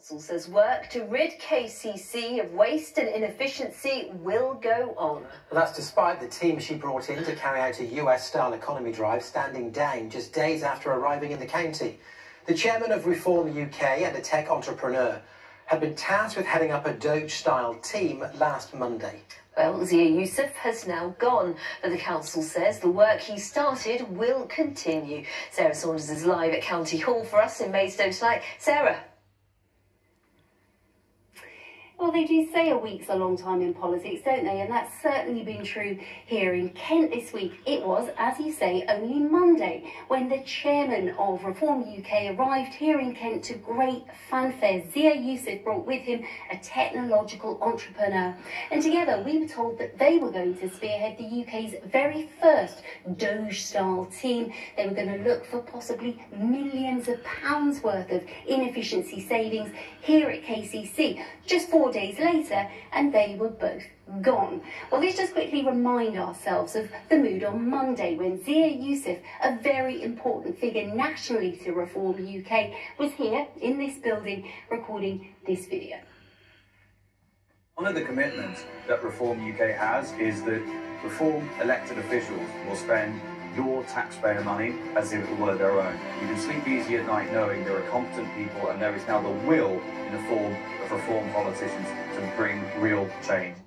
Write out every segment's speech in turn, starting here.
Council says work to rid KCC of waste and inefficiency will go on. Well, that's despite the team she brought in to carry out a US-style economy drive standing down just days after arriving in the county. The chairman of ReformUK and a tech entrepreneur had been tasked with heading up a Doge-style team last Monday. Well, Zia Youssef has now gone, but the council says the work he started will continue. Sarah Saunders is live at County Hall for us in Maidstone tonight. Sarah. Well, they do say a week's a long time in politics, don't they? And that's certainly been true here in Kent this week. It was, as you say, only Monday when the chairman of ReformUK arrived here in Kent to great fanfare. Zia Youssef brought with him a technological entrepreneur. And together we were told that they were going to spearhead the UK's very first Doge-style team. They were going to look for possibly millions of pounds worth of inefficiency savings here at KCC. Just 4 days later, and they were both gone. Well, let's just quickly remind ourselves of the mood on Monday when Zia Youssef, a very important figure nationally to ReformUK, was here in this building recording this video. One of the commitments that ReformUK has is that Reform elected officials will spend your taxpayer money as if it were their own. You can sleep easy at night knowing there are competent people and there is now the will in the form of Reform politicians to bring real change.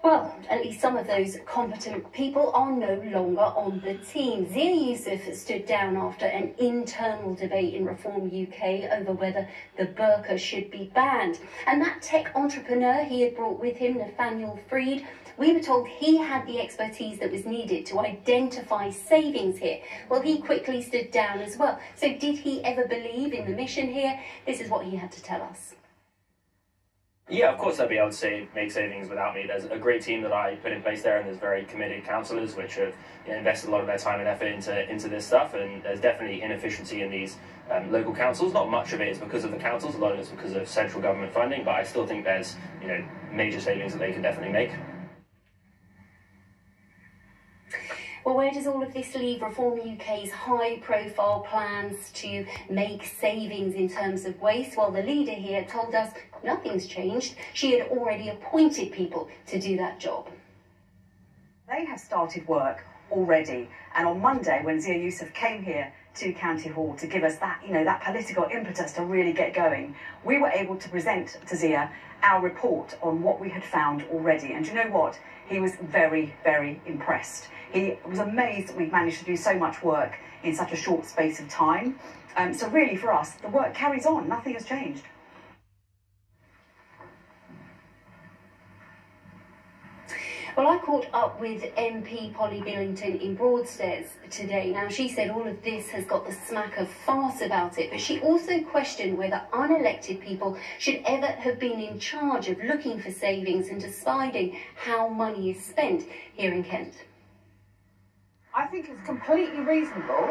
Well, at least some of those competent people are no longer on the team. Zia Youssef stood down after an internal debate in ReformUK over whether the burqa should be banned. And that tech entrepreneur he had brought with him, Nathaniel Freed, we were told he had the expertise that was needed to identify savings here. Well, he quickly stood down as well. So did he ever believe in the mission here? This is what he had to tell us. Yeah, of course I'd be able to make savings without me. There's a great team that I put in place there, and there's very committed councillors which have invested a lot of their time and effort into this stuff, and there's definitely inefficiency in these local councils. Not much of it is because of the councils, a lot of it's because of central government funding, but I still think there's major savings that they can definitely make. Well, where does all of this leave ReformUK's high-profile plans to make savings in terms of waste? Well, the leader here told us nothing's changed. She had already appointed people to do that job. They have started work already, and on Monday, when Zia Youssef came here to County Hall to give us that, that political impetus to really get going, we were able to present to Zia our report on what we had found already. And you know what? He was very, very impressed. He was amazed that we've managed to do so much work in such a short space of time. So really, for us, the work carries on. Nothing has changed. Well, I caught up with MP Polly Billington in Broadstairs today. Now, she said all of this has got the smack of farce about it, but she also questioned whether unelected people should ever have been in charge of looking for savings and deciding how money is spent here in Kent. I think it's completely reasonable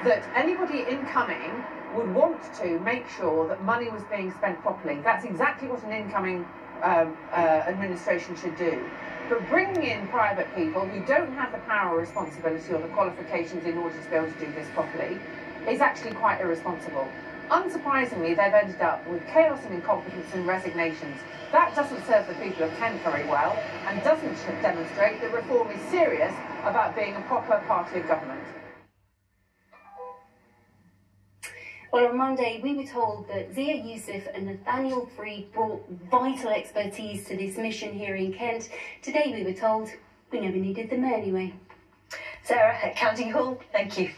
that anybody incoming would want to make sure that money was being spent properly. That's exactly what an incoming administration should do. But bringing in private people who don't have the power or responsibility or the qualifications in order to be able to do this properly is actually quite irresponsible. Unsurprisingly, they've ended up with chaos and incompetence and resignations. That doesn't serve the people of Kent very well and doesn't demonstrate that Reform is serious about being a proper party of government. Well, on Monday, we were told that Zia Youssef and Nathaniel Freed brought vital expertise to this mission here in Kent. Today, we were told we never needed them anyway. Sarah at County Hall, thank you.